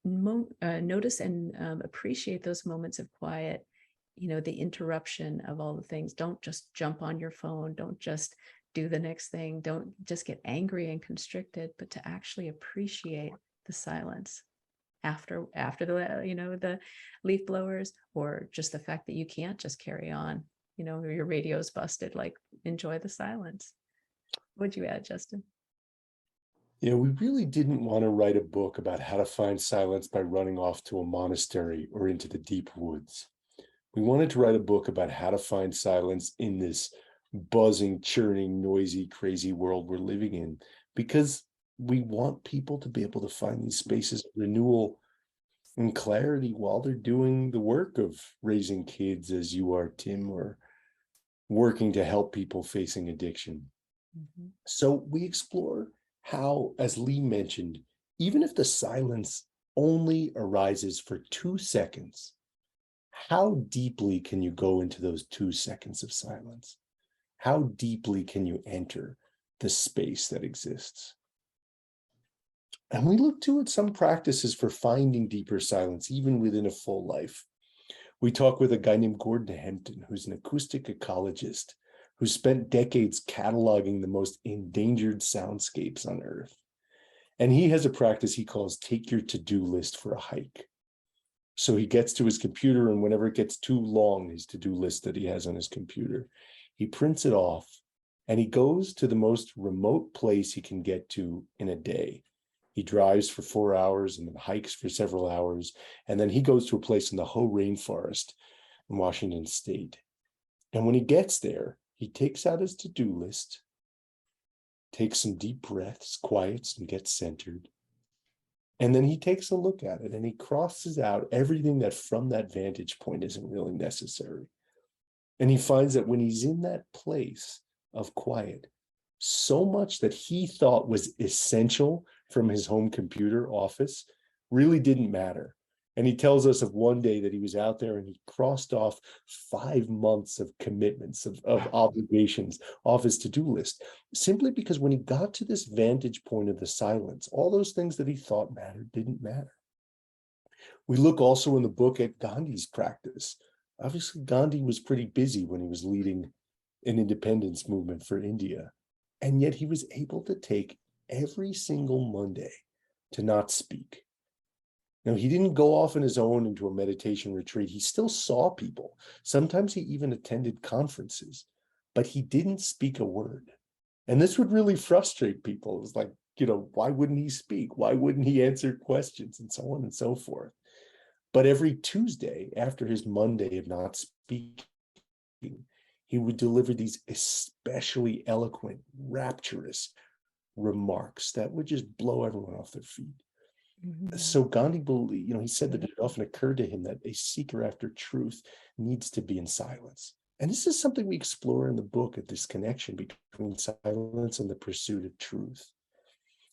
notice and appreciate those moments of quiet, the interruption of all the things. Don't just jump on your phone. Don't just do the next thing. Don't just get angry and constricted, but to actually appreciate the silence after the leaf blowers, or just the fact that you can't just carry on, your radio's busted. Like, enjoy the silence. What'd you add, Justin? We really didn't want to write a book about how to find silence by running off to a monastery or into the deep woods. We wanted to write a book about how to find silence in this buzzing, churning, noisy, crazy world we're living in, because we want people to be able to find these spaces of renewal and clarity while they're doing the work of raising kids, as you are, Tim, or working to help people facing addiction. Mm-hmm. So we explore how, as Leigh mentioned, even if the silence only arises for 2 seconds, how deeply can you go into those 2 seconds of silence? How deeply can you enter the space that exists? And we look to at some practices for finding deeper silence, even within a full life. We talk with a guy named Gordon Hempton, who's an acoustic ecologist, who spent decades cataloging the most endangered soundscapes on Earth. And he has a practice he calls take your to-do list for a hike. So he gets to his computer, and whenever it gets too long, his to-do list that he has on his computer, he prints it off, and he goes to the most remote place he can get to in a day. He drives for 4 hours and then hikes for several hours. And then he goes to a place in the Hoh Rainforest in Washington State. And when he gets there, he takes out his to-do list, takes some deep breaths, quiets, and gets centered. And then he takes a look at it and he crosses out everything that from that vantage point isn't really necessary. And he finds that when he's in that place of quiet, so much that he thought was essential from his home computer office really didn't matter. And he tells us of one day that he was out there and he crossed off 5 months of commitments, of obligations off his to-do list, simply because when he got to this vantage point of the silence, all those things that he thought mattered didn't matter. We look also in the book at Gandhi's practice. Obviously, Gandhi was pretty busy when he was leading an independence movement for India. And yet he was able to take every single Monday to not speak. Now, he didn't go off on his own into a meditation retreat. He still saw people. Sometimes he even attended conferences, but he didn't speak a word. And this would really frustrate people. It was like, why wouldn't he speak? Why wouldn't he answer questions, and so on and so forth? But every Tuesday, after his Monday of not speaking, he would deliver these especially eloquent, rapturous remarks that would just blow everyone off their feet. Mm-hmm. So Gandhi believed, he said that it often occurred to him that a seeker after truth needs to be in silence. And this is something we explore in the book, at this connection between silence and the pursuit of truth.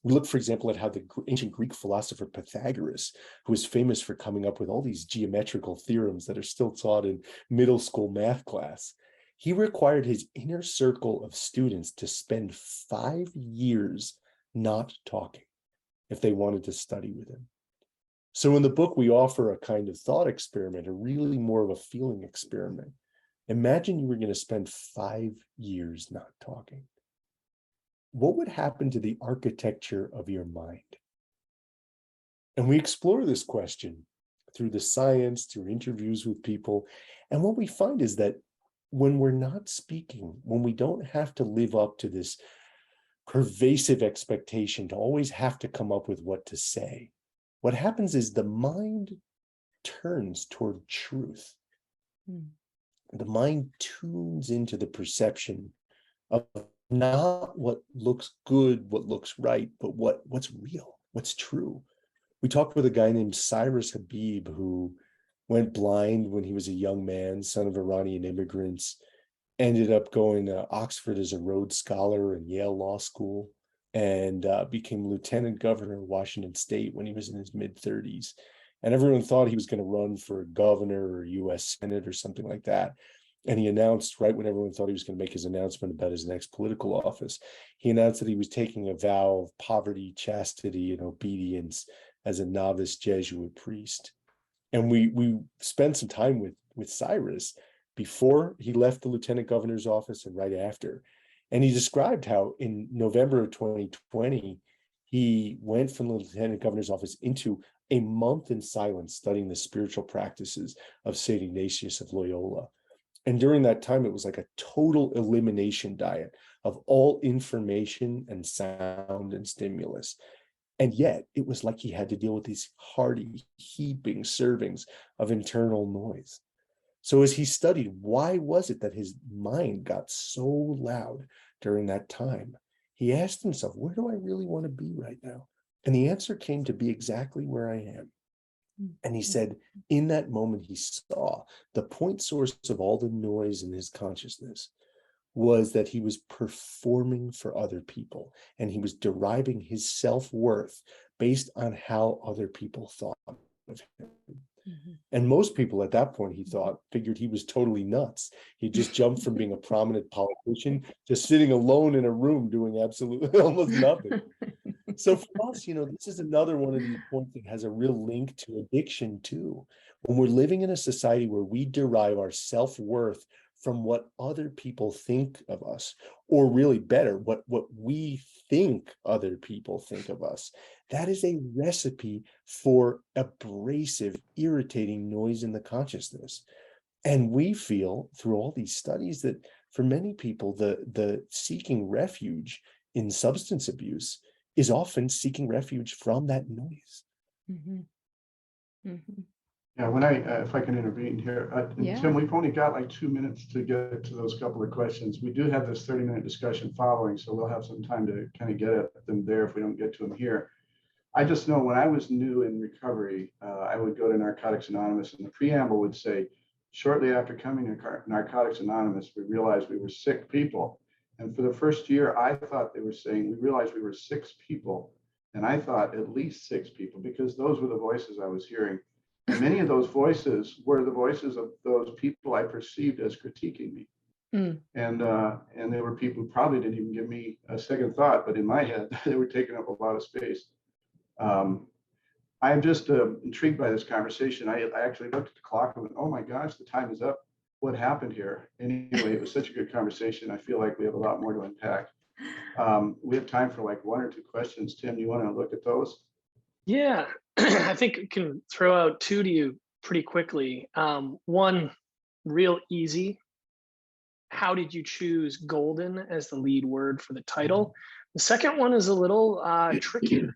We look, for example, at how the ancient Greek philosopher Pythagoras, who was famous for coming up with all these geometrical theorems that are still taught in middle school math class, he required his inner circle of students to spend 5 years not talking if they wanted to study with him. So in the book, we offer a kind of thought experiment, or really more of a feeling experiment. Imagine you were going to spend 5 years not talking. What would happen to the architecture of your mind? And we explore this question through the science, through interviews with people. And what we find is that when we're not speaking, when we don't have to live up to this pervasive expectation to always have to come up with what to say. What happens is the mind turns toward truth. The mind tunes into the perception of not what looks good, what looks right, but what's real, what's true. We talked with a guy named Cyrus Habib who went blind when he was a young man, son of Iranian immigrants, ended up going to Oxford as a Rhodes Scholar and Yale Law School, and became lieutenant governor of Washington State when he was in his mid-30s. And everyone thought he was going to run for governor or US Senate or something like that. And he announced, right when everyone thought he was going to make his announcement about his next political office, he announced that he was taking a vow of poverty, chastity, and obedience as a novice Jesuit priest. And we spent some time with Cyrus before he left the lieutenant governor's office and right after. And he described how in November of 2020, he went from the lieutenant governor's office into a month in silence studying the spiritual practices of St. Ignatius of Loyola. And during that time, it was like a total elimination diet of all information and sound and stimulus. And yet it was like he had to deal with these hearty, heaping servings of internal noise. So as he studied, why was it that his mind got so loud during that time? He asked himself, where do I really want to be right now? And the answer came to be exactly where I am. And he said, in that moment, he saw the point source of all the noise in his consciousness was that he was performing for other people, and he was deriving his self-worth based on how other people thought of him. And most people at that point, he thought, figured he was totally nuts. He just jumped from being a prominent politician to sitting alone in a room doing absolutely almost nothing. So for us, this is another one of these points that has a real link to addiction too. When we're living in a society where we derive our self-worth from what other people think of us, or really better, what we think other people think of us, that is a recipe for abrasive, irritating noise in the consciousness. And we feel through all these studies that for many people, the seeking refuge in substance abuse is often seeking refuge from that noise. Yeah, when if I can intervene here, Yeah. Tim, we've only got like 2 minutes to get to those couple of questions. We do have this 30-minute discussion following, so we'll have some time to kind of get at them there if we don't get to them here. I just know when I was new in recovery, I would go to Narcotics Anonymous, and the preamble would say, shortly after coming to Narcotics Anonymous, we realized we were sick people. And for the first year, I thought they were saying, we realized we were 6 people. And I thought at least 6 people, because those were the voices I was hearing. And many of those voices were the voices of those people I perceived as critiquing me. And they were people who probably didn't even give me a second thought, but in my head, they were taking up a lot of space. I'm just intrigued by this conversation. I actually looked at the clock and went, oh my gosh, the time is up. What happened here? Anyway, it was such a good conversation. I feel like we have a lot more to unpack. We have time for like 1 or 2 questions. Tim, you want to look at those? Yeah, I think I can throw out 2 to you pretty quickly. One, real easy. How did you choose golden as the lead word for the title? The second one is a little trickier.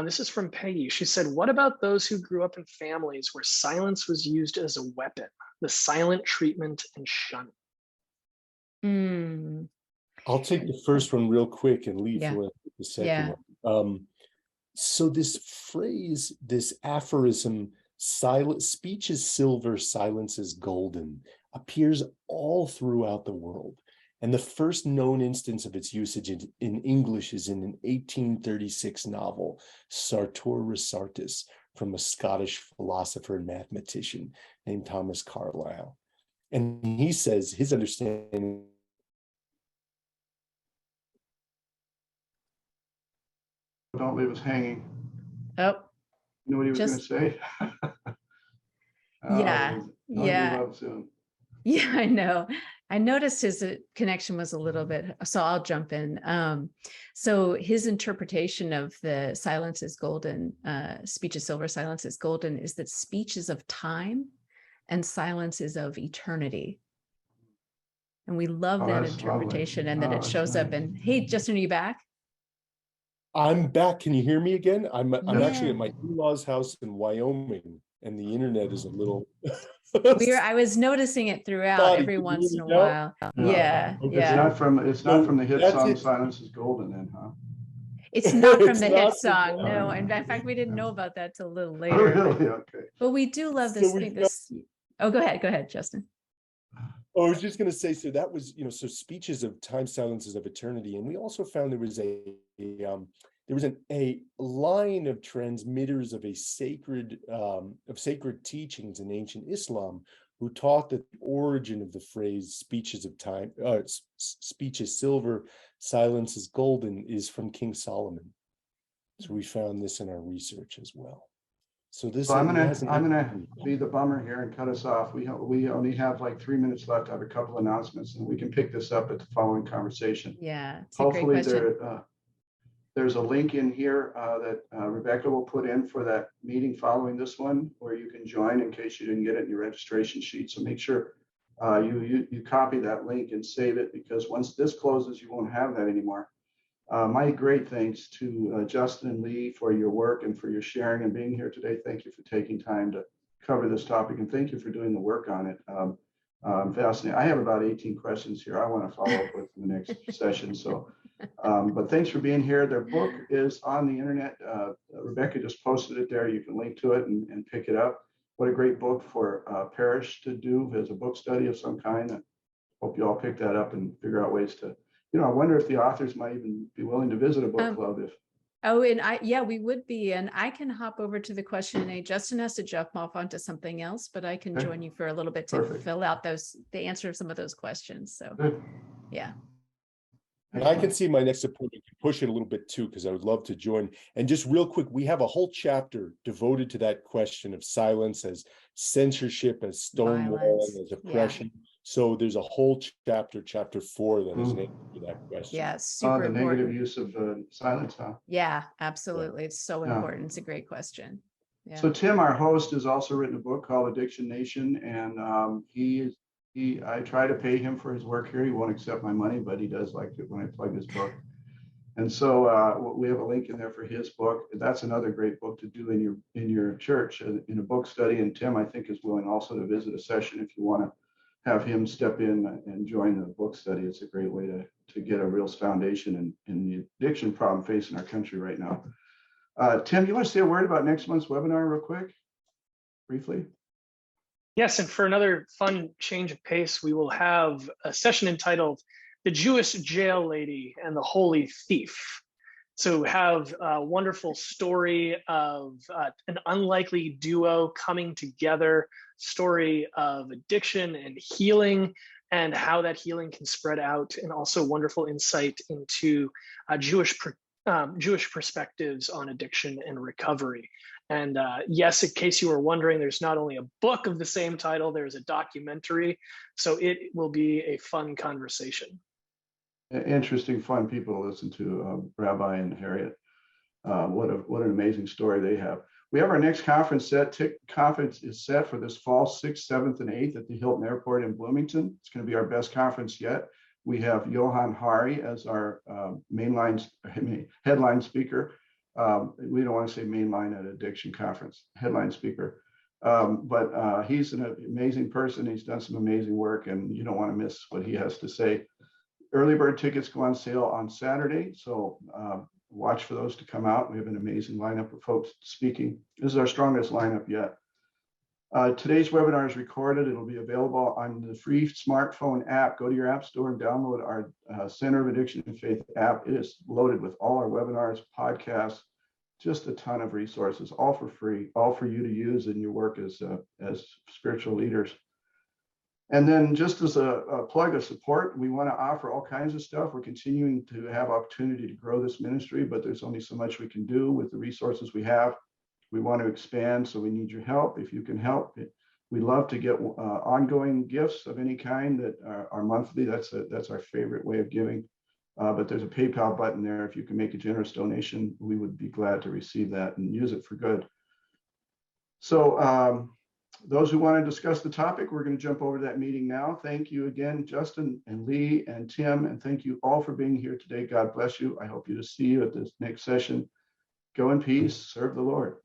This is from Peggy. She said, what about those who grew up in families where silence was used as a weapon, the silent treatment and shunning? I'll take the first one real quick and leave for the second one. So this phrase, this aphorism, speech is silver, silence is golden, appears all throughout the world. And the first known instance of its usage in English is in an 1836 novel, Sartor Resartus, from a Scottish philosopher and mathematician named Thomas Carlyle. And he says his understanding. Don't leave us hanging. Oh, You know what he was going to say? yeah. Move up soon. Yeah, I know. I noticed his connection was a little bit, so I'll jump in. So his interpretation of the silence is golden, speech is silver, silence is golden, is that speech is of time and silence is of eternity. And we love Oh, that that's lovely. interpretation and that Oh, it that's shows up. nice. And hey, Justin, are you back? I'm back. Can you hear me again? I'm actually at Yeah. my in-laws' house in Wyoming, and the internet is a little I was noticing it throughout spotty. every Can you hear once in me a now? while. Yeah. Yeah, Okay. It's yeah. not from the hit That's song it. Silence is Golden then, huh? It's not from It's the hit not from song. No. that. And in fact, we didn't know about that till a little Oh, later. really? Okay. But we do love So this we've thing. got- This. Oh, go ahead, Justin. Oh, I was just going to say, so that was, so speeches of time, silences of eternity. And we also found there was a line of transmitters of sacred teachings in ancient Islam who taught that the origin of the phrase speeches of time, speech is silver, silence is golden, is from King Solomon. So we found this in our research as well. So this So I'm gonna be the bummer here and cut us off. We only have like 3 minutes left. I have a couple announcements, and we can pick this up at the following conversation. Yeah, it's a great Hopefully question. there's a link in here that Rebecca will put in for that meeting following this one, where you can join in case you didn't get it in your registration sheet. So make sure you copy that link and save it, because once this closes, you won't have that anymore. My great thanks to Justin and Leigh for your work and for your sharing and being here today. Thank you for taking time to cover this topic, and thank you for doing the work on it. Fascinating. I have about 18 questions here I want to follow up with in the next session. So, but thanks for being here. Their book is on the internet. Rebecca just posted it there. You can link to it and pick it up. What a great book for parish to do as a book study of some kind. I hope you all pick that up and figure out ways to, I wonder if the authors might even be willing to visit a book club if. Oh, and we would be, and I can hop over to the Q&A. Justin has to jump off onto something else, but I can join you for a little bit to fill out the answer some of those questions. So, Good. Yeah. And I can see my next appointment can push it a little bit too, because I would love to join. And just real quick, we have a whole chapter devoted to that question of silence as censorship, as stonewalling, as oppression. Yeah. So there's a whole chapter 4, that is an answer to that question. Yeah, super the important. negative use of silence, huh? Yeah, absolutely. Yeah. It's so important. It's a great question. Yeah. So Tim, our host, has also written a book called Addiction Nation, and I try to pay him for his work here. He won't accept my money, but he does like it when I plug his book. And so we have a link in there for his book. That's another great book to do in your church in a book study. And Tim, I think, is willing also to visit a session if you want to have him step in and join the book study. It's a great way to get a real foundation in the addiction problem facing our country right now. Tim, you want to say a word about next month's webinar real quick, briefly? Yes, and for another fun change of pace, we will have a session entitled The Jewish Jail Lady and the Holy Thief. So have a wonderful story of an unlikely duo coming together, story of addiction and healing, and how that healing can spread out, and also wonderful insight into Jewish perspectives on addiction and recovery. And yes, in case you were wondering, there's not only a book of the same title, there's a documentary. So it will be a fun conversation. Interesting, fun people to listen to, Rabbi and Harriet. What an amazing story they have. We have our next conference conference is set for this fall, 6th, 7th, and 8th at the Hilton Airport in Bloomington. It's going to be our best conference yet. We have Johan Hari as our headline speaker. We don't want to say mainline at addiction conference, headline speaker. But he's an amazing person. He's done some amazing work, and you don't want to miss what he has to say. Early bird tickets go on sale on Saturday, so watch for those to come out. We have an amazing lineup of folks speaking. This is our strongest lineup yet. Today's webinar is recorded. It'll be available on the free smartphone app. Go to your app store and download our Center of Addiction and Faith app. It is loaded with all our webinars, podcasts, just a ton of resources, all for free, all for you to use in your work as spiritual leaders. And then just as a plug of support, we want to offer all kinds of stuff. We're continuing to have opportunity to grow this ministry, but there's only so much we can do with the resources we have. We want to expand, so we need your help. If you can help, we love to get ongoing gifts of any kind that are monthly. That's our favorite way of giving. But there's a PayPal button there. If you can make a generous donation, we would be glad to receive that and use it for good. So those who want to discuss the topic, we're going to jump over to that meeting now. Thank you again, Justin and Leigh and Tim, and thank you all for being here today. God bless you. I hope to see you at this next session. Go in peace, serve the Lord.